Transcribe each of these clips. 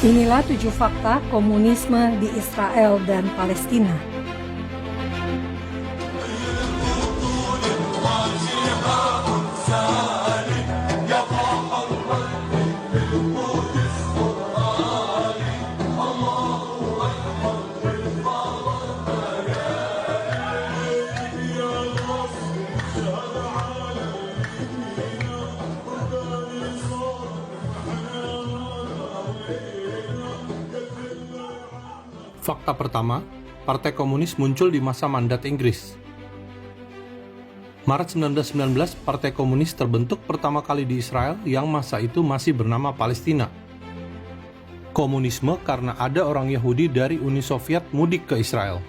Inilah 7 fakta komunisme di Israel dan Palestina. Fakta pertama, Partai Komunis muncul di masa mandat Inggris. Maret 1919, Partai Komunis terbentuk pertama kali di Israel yang masa itu masih bernama Palestina. Komunisme karena ada orang Yahudi dari Uni Soviet mudik ke Israel.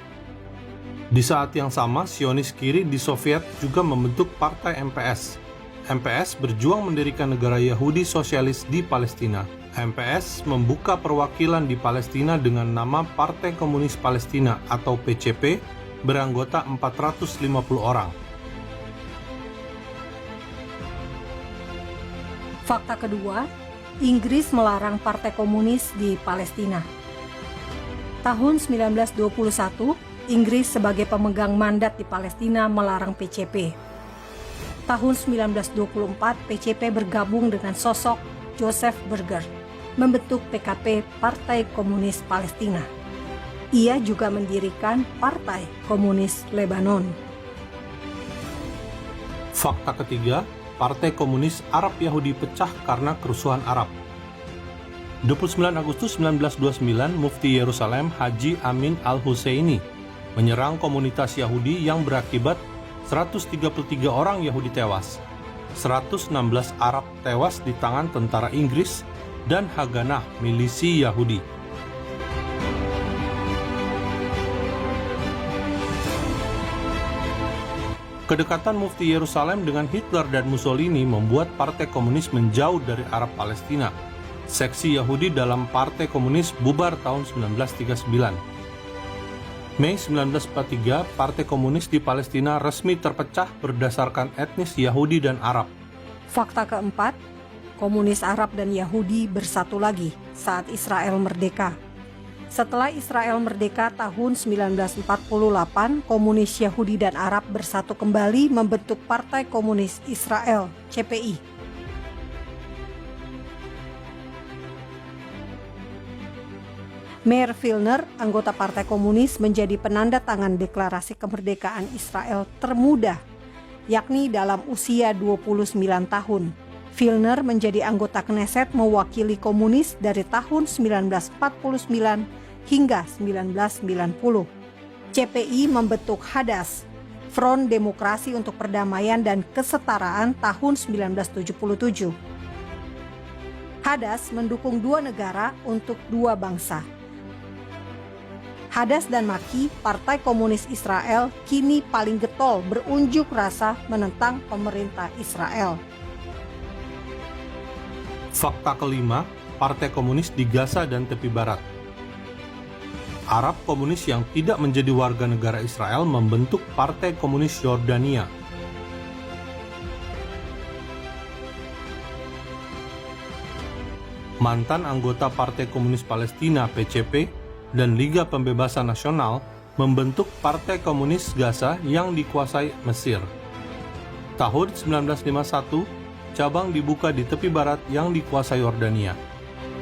Di saat yang sama, Sionis kiri di Soviet juga membentuk Partai MPS. MPS berjuang mendirikan negara Yahudi sosialis di Palestina. MPS membuka perwakilan di Palestina dengan nama Partai Komunis Palestina atau PCP, beranggota 450 orang. Fakta kedua, Inggris melarang Partai Komunis di Palestina. Tahun 1921, Inggris sebagai pemegang mandat di Palestina melarang PCP. Tahun 1924, PCP bergabung dengan sosok Joseph Berger, membentuk PKP Partai Komunis Palestina. Ia juga mendirikan Partai Komunis Lebanon. Fakta ketiga, Partai Komunis Arab Yahudi pecah karena kerusuhan Arab. 29 Agustus 1929, Mufti Yerusalem Haji Amin Al-Husseini menyerang komunitas Yahudi yang berakibat 133 orang Yahudi tewas. 116 Arab tewas di tangan tentara Inggris dan Haganah, milisi Yahudi. Kedekatan Mufti Yerusalem dengan Hitler dan Mussolini membuat Partai Komunis menjauh dari Arab Palestina. Seksi Yahudi dalam Partai Komunis bubar tahun 1939. Mei 1943, Partai Komunis di Palestina resmi terpecah berdasarkan etnis Yahudi dan Arab. Fakta keempat, Komunis Arab dan Yahudi bersatu lagi saat Israel merdeka. Setelah Israel merdeka tahun 1948, Komunis Yahudi dan Arab bersatu kembali membentuk Partai Komunis Israel, CPI. Meir Vilner, anggota Partai Komunis, menjadi penanda tangan deklarasi kemerdekaan Israel termuda, yakni dalam usia 29 tahun. Vilner menjadi anggota Knesset mewakili komunis dari tahun 1949 hingga 1990. CPI membentuk Hadass, Front Demokrasi untuk Perdamaian dan Kesetaraan tahun 1977. Hadass mendukung dua negara untuk dua bangsa. Hadass dan Maki, Partai Komunis Israel, kini paling getol berunjuk rasa menentang pemerintah Israel. Fakta kelima, Partai Komunis di Gaza dan tepi barat. Arab komunis yang tidak menjadi warga negara Israel membentuk Partai Komunis Yordania. Mantan anggota Partai Komunis Palestina PCP dan Liga Pembebasan Nasional membentuk Partai Komunis Gaza yang dikuasai Mesir. Tahun 1951, cabang dibuka di tepi barat yang dikuasai Yordania.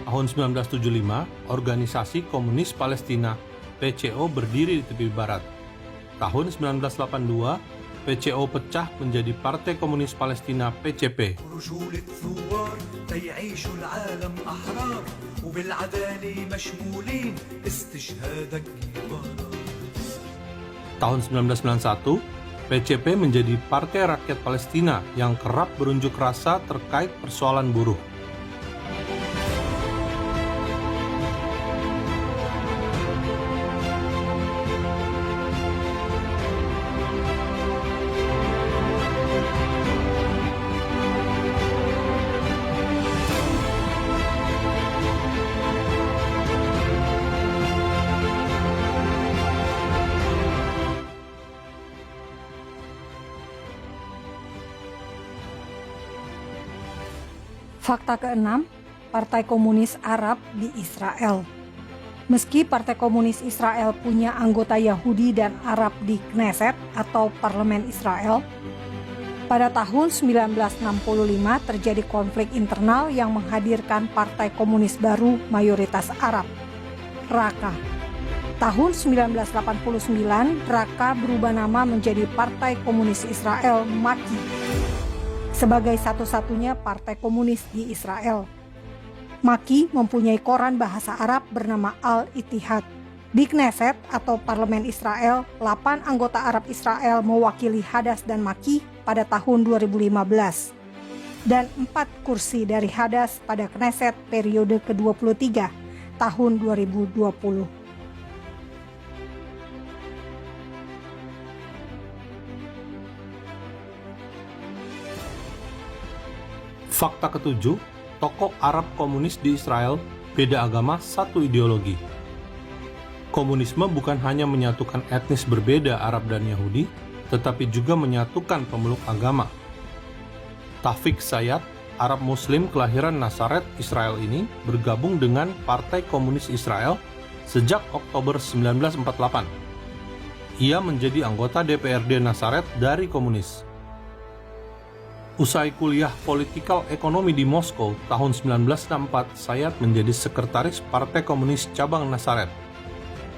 Tahun 1975, Organisasi Komunis Palestina (PCO) berdiri di tepi barat. Tahun 1982, PCO pecah menjadi Partai Komunis Palestina (PCP). Tahun 1991, PCP menjadi Partai Rakyat Palestina yang kerap berunjuk rasa terkait persoalan buruh. Fakta keenam, Partai Komunis Arab di Israel. Meski Partai Komunis Israel punya anggota Yahudi dan Arab di Knesset atau Parlemen Israel, pada tahun 1965 terjadi konflik internal yang menghadirkan Partai Komunis baru mayoritas Arab, Raqqa. Tahun 1989, Raqqa berubah nama menjadi Partai Komunis Israel Maki, sebagai satu-satunya partai komunis di Israel. Maki mempunyai koran bahasa Arab bernama Al-Ittihad. Di Knesset atau Parlemen Israel, 8 anggota Arab Israel mewakili Hadass dan Maki pada tahun 2015. Dan 4 kursi dari Hadass pada Knesset periode ke-23 tahun 2020. Fakta ketujuh, tokoh Arab komunis di Israel beda agama, satu ideologi. Komunisme bukan hanya menyatukan etnis berbeda Arab dan Yahudi, tetapi juga menyatukan pemeluk agama. Tawfik Sayyad, Arab Muslim kelahiran Nazaret, Israel ini bergabung dengan Partai Komunis Israel sejak Oktober 1948. Ia menjadi anggota DPRD Nazaret dari komunis. Usai kuliah Political Economy di Moskow tahun 1964, Sayyad menjadi sekretaris Partai Komunis Cabang Nazaret.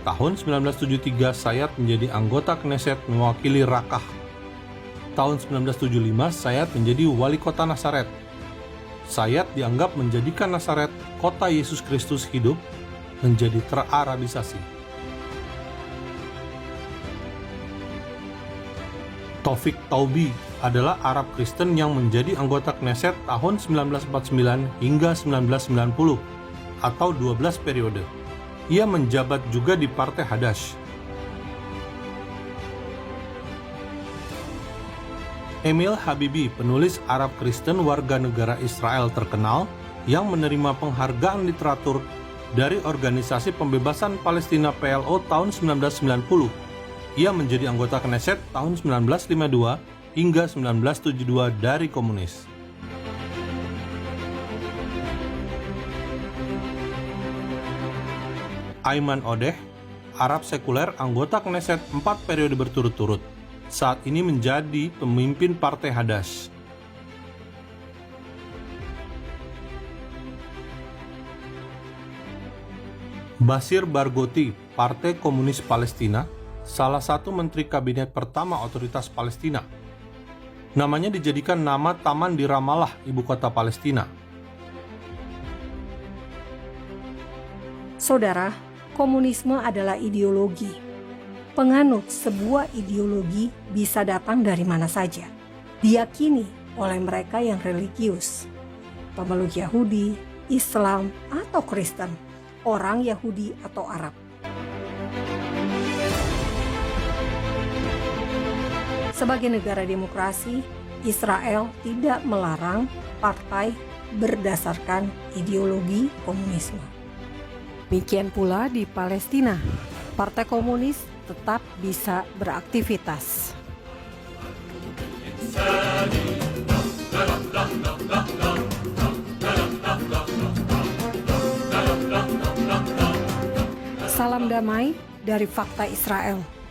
Tahun 1973, Sayyad menjadi anggota Knesset mewakili Raqqa. Tahun 1975, Sayyad menjadi wali kota Nazaret. Sayyad dianggap menjadikan Nazaret, kota Yesus Kristus hidup, menjadi terarabisasi. Taufik Taubi adalah Arab Kristen yang menjadi anggota Knesset tahun 1949 hingga 1990 atau 12 periode. Ia menjabat juga di Partai Hadash. Emil Habibi, penulis Arab Kristen warga negara Israel terkenal yang menerima penghargaan literatur dari Organisasi Pembebasan Palestina PLO tahun 1990. Ia menjadi anggota Knesset tahun 1952 hingga 1972 dari komunis. Ayman Odeh, Arab sekuler anggota Knesset 4 periode berturut-turut. Saat ini menjadi pemimpin Partai Hadash. Basir Barghouti, Partai Komunis Palestina, salah satu menteri kabinet pertama otoritas Palestina. Namanya dijadikan nama taman di Ramallah, ibu kota Palestina. Saudara, komunisme adalah ideologi. Penganut sebuah ideologi bisa datang dari mana saja, diyakini oleh mereka yang religius, pemeluk Yahudi, Islam, atau Kristen, orang Yahudi atau Arab. Sebagai negara demokrasi, Israel tidak melarang partai berdasarkan ideologi komunisme. Demikian pula di Palestina, partai komunis tetap bisa beraktivitas. Salam damai dari Fakta Israel.